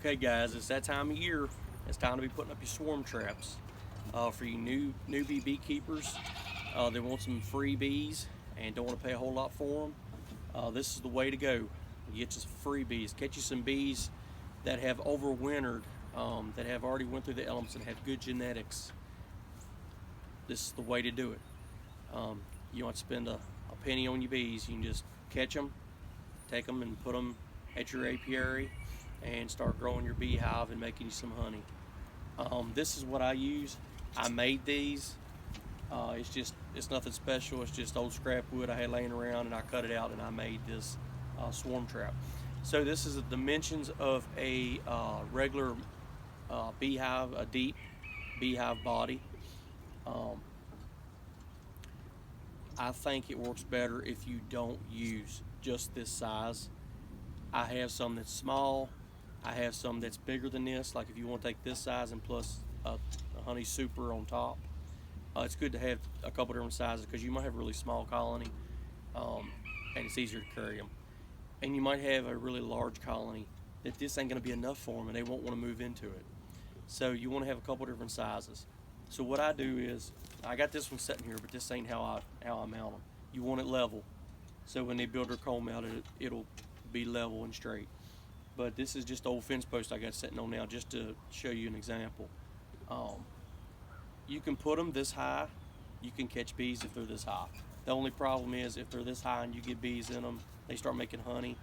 Okay, guys, it's that time of year. It's time to be putting up your swarm traps. For you newbie beekeepers that want some free bees and don't want to pay a whole lot for them, this is the way to go. You get you some free bees. Catch you some bees that have overwintered, that have already went through the elements and have good genetics. This is the way to do it. You don't have to spend a penny on your bees. You can just catch them, take them, and put them at your apiary and start growing your beehive and making you some honey. This is what I use. I made these. It's nothing special. It's just old scrap wood I had laying around, and I cut it out and I made this swarm trap. So this is the dimensions of a regular beehive, a deep beehive body. I think it works better if you don't use just this size. I have some that's small. I have some that's bigger than this. Like if you want to take this size and plus a honey super on top, it's good to have a couple different sizes because you might have a really small colony, and it's easier to carry them. And you might have a really large colony that this ain't going to be enough for them, and they won't want to move into it. So you want to have a couple different sizes. So what I do is, I got this one sitting here, but this ain't how I mount them. You want it level, so when they build their comb out, it'll be level and straight. But this is just old fence post I got sitting on now, just to show you an example. You can put them this high. You can catch bees if they're this high. The only problem is if they're this high and you get bees in them, they start making honey.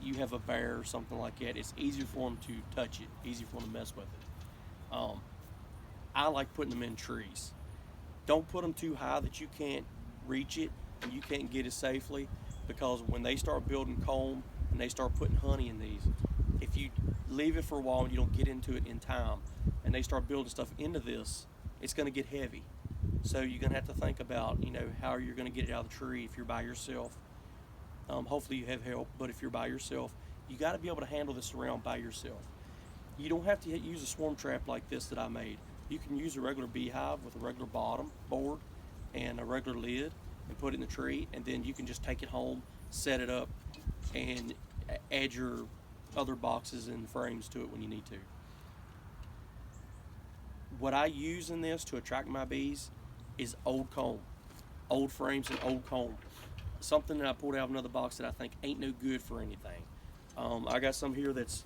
You have a bear or something like that. It's easier for them to touch it, easier for them to mess with it. I like putting them in trees. Don't put them too high that you can't reach it and you can't get it safely, because when they start building comb and they start putting honey in these, if you leave it for a while and you don't get into it in time and they start building stuff into this, it's going to get heavy. So you're going to have to think about, how you're going to get it out of the tree if you're by yourself. Hopefully you have help, but if you're by yourself, you got to be able to handle this around by yourself. You don't have to use a swarm trap like this that I made. You can use a regular beehive with a regular bottom board and a regular lid and put it in the tree, and then you can just take it home, set it up, and add your other boxes and frames to it when you need to. What I use in this to attract my bees is old comb, old frames and old comb. Something that I pulled out of another box that I think ain't no good for anything. I got some here that's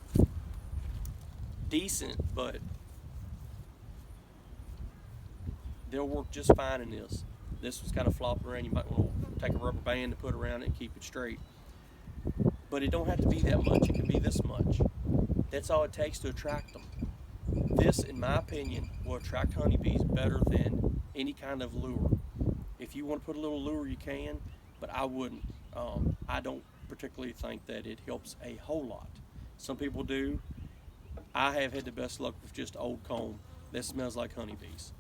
decent, but they'll work just fine in this. This was kind of flopping around. You might want to take a rubber band to put around it and keep it straight. But it don't have to be that much. It can be this much. That's all it takes to attract them. This, in my opinion, will attract honeybees better than any kind of lure. If you want to put a little lure, you can, but I wouldn't. I don't particularly think that it helps a whole lot. Some people do. I have had the best luck with just old comb that smells like honeybees.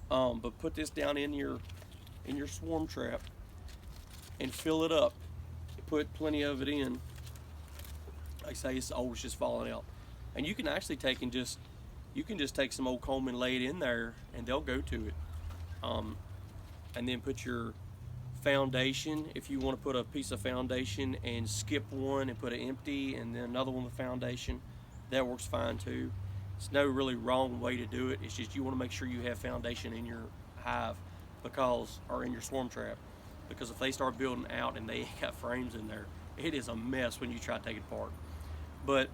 But put this down in your swarm trap and fill it up. Put plenty of it in. Like I say, it's old, it's just falling out. And you can actually take take some old comb and lay it in there, and they'll go to it. And then put your foundation. If you want to put a piece of foundation and skip one and put it empty, and then another one with foundation, that works fine too. It's no really wrong way to do it. It's just you want to make sure you have foundation in your hive, or in your swarm trap, because if they start building out and they got frames in there, it is a mess when you try to take it apart. But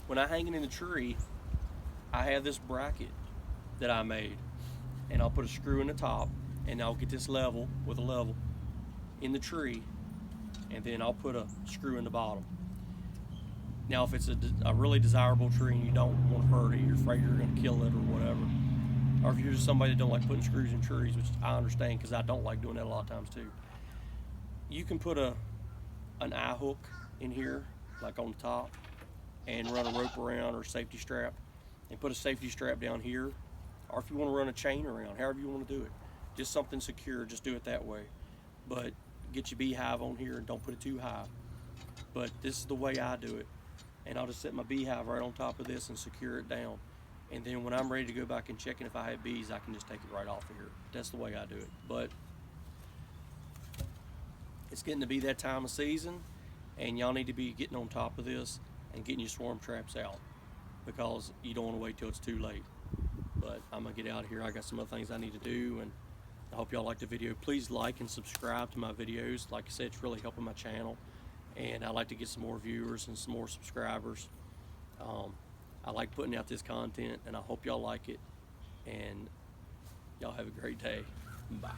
when I hang it in the tree, I have this bracket that I made, and I'll put a screw in the top, and I'll get this level with a level in the tree, and then I'll put a screw in the bottom. Now, if it's a really desirable tree and you don't want to hurt it, you're afraid you're going to kill it or whatever, or if you're just somebody that don't like putting screws in trees, which I understand because I don't like doing that a lot of times too, you can put an eye hook in here, like on the top, and run a rope around, or a safety strap, and put a safety strap down here, or if you want to run a chain around, however you want to do it, just something secure, just do it that way. But get your beehive on here and don't put it too high. But this is the way I do it. And I'll just set my beehive right on top of this and secure it down. And then when I'm ready to go back and check, and if I have bees, I can just take it right off of here. That's the way I do it. But it's getting to be that time of season, and y'all need to be getting on top of this and getting your swarm traps out, because you don't want to wait till it's too late. But I'm gonna get out of here. I got some other things I need to do, and I hope y'all liked the video. Please like and subscribe to my videos. Like I said, it's really helping my channel, and I like to get some more viewers and some more subscribers. I like putting out this content, and I hope y'all like it, and y'all have a great day. Bye.